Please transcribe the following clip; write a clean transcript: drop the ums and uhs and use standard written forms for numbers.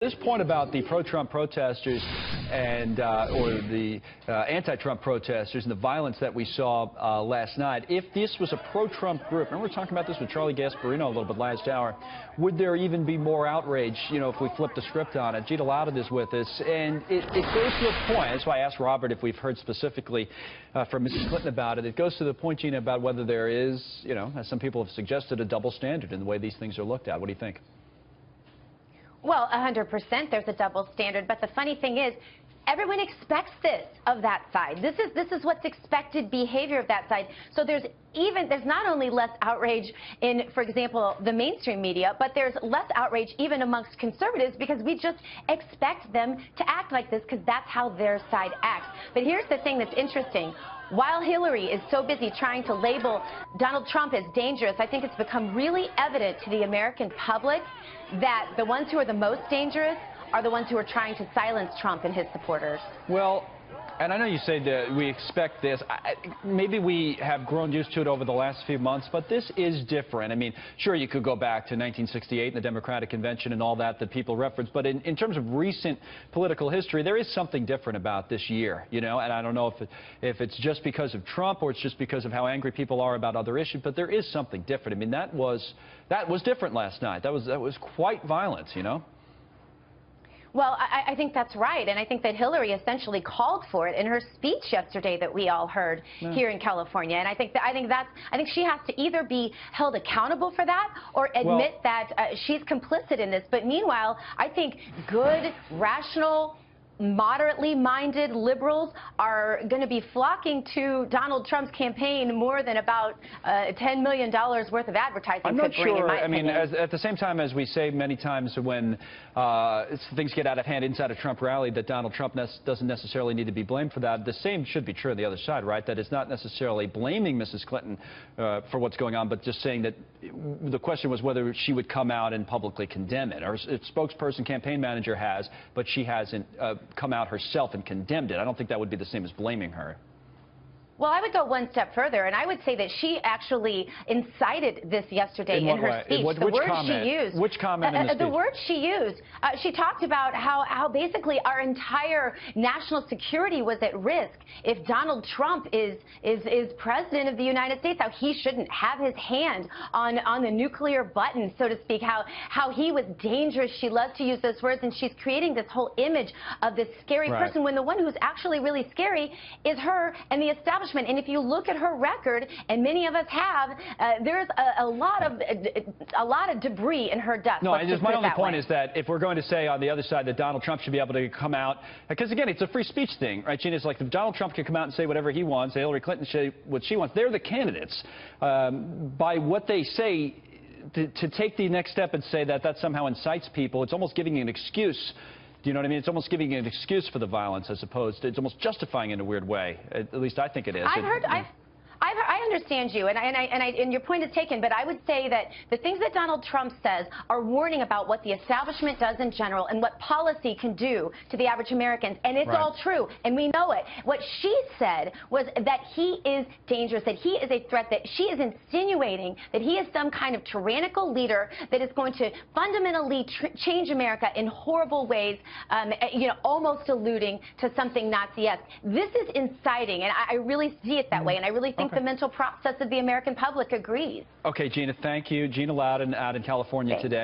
This point about the pro-Trump protesters and or the anti-Trump protesters and the violence that we saw last night, if this was a pro-Trump group, remember we were talking about this with Charlie Gasparino a little bit last hour, would there even be more outrage, if we flip the script on it? Gina Loudon is with us, and it goes to a point. That's why I asked Robert if we've heard specifically from Mrs. Clinton about it. It goes to the point, Gina, about whether there is, as some people have suggested, a double standard in the way these things are looked at. What do you think? Well, 100% there's a double standard, but the funny thing is, everyone expects this of that side. This is what's expected behavior of that side. So there's not only less outrage in, for example, the mainstream media, but there's less outrage even amongst conservatives because we just expect them to act like this because that's how their side acts. But here's the thing that's interesting. While Hillary is so busy trying to label Donald Trump as dangerous, I think it's become really evident to the American public that the ones who are the most dangerous are the ones who are trying to silence Trump and his supporters. Well, and I know you say that we expect this. Maybe we have grown used to it over the last few months, but this is different. I mean, sure, you could go back to 1968 and the Democratic Convention and all that people reference, but in terms of recent political history, there is something different about this year, and I don't know if it's just because of Trump or it's just because of how angry people are about other issues, but there is something different. I mean, that was different last night. That was quite violent, Well, I think that's right, and I think that Hillary essentially called for it in her speech yesterday that we all heard here in California. And I think she has to either be held accountable for that or admit that she's complicit in this. But meanwhile, I think good, rational, moderately minded liberals are going to be flocking to Donald Trump's campaign more than about $10 million worth of advertising. I'm not sure. I mean, at the same time, as we say many times when things get out of hand inside a Trump rally, that Donald Trump doesn't necessarily need to be blamed for that. The same should be true on the other side, right? That it's not necessarily blaming Mrs. Clinton for what's going on, but just saying that the question was whether she would come out and publicly condemn it. Her spokesperson, campaign manager has, but she hasn't come out herself and condemned it. I don't think that would be the same as blaming her. Well, I would go one step further, and I would say that she actually incited this yesterday in her speech. Which comment? She used. Which comment in the speech? The words she used. She talked about how basically our entire national security was at risk if Donald Trump is president of the United States. How he shouldn't have his hand on the nuclear button, so to speak. How he was dangerous. She loves to use those words, and she's creating this whole image of this scary person when the one who's actually really scary is her and the establishment. And if you look at her record, and many of us have, there's a lot of debris in her dust. No, my only point is that if we're going to say on the other side that Donald Trump should be able to come out, because again, it's a free speech thing, right, Gina? It's like if Donald Trump can come out and say whatever he wants, Hillary Clinton say what she wants. They're the candidates. By what they say, to take the next step and say that somehow incites people, it's almost giving an excuse. Do you know what I mean? It's almost giving an excuse for the violence as opposed to, it's almost justifying in a weird way. At least I think it is. I understand you, and your point is taken, but I would say that the things that Donald Trump says are warning about what the establishment does in general and what policy can do to the average Americans, and it's all true, and we know it. What she said was that he is dangerous, that he is a threat, that she is insinuating that he is some kind of tyrannical leader that is going to fundamentally change America in horrible ways, almost alluding to something Nazi-esque. This is inciting, and I really see it that way, and I really think the mental process of the American public agrees. Okay, Gina, thank you. Gina Loudon out in California today.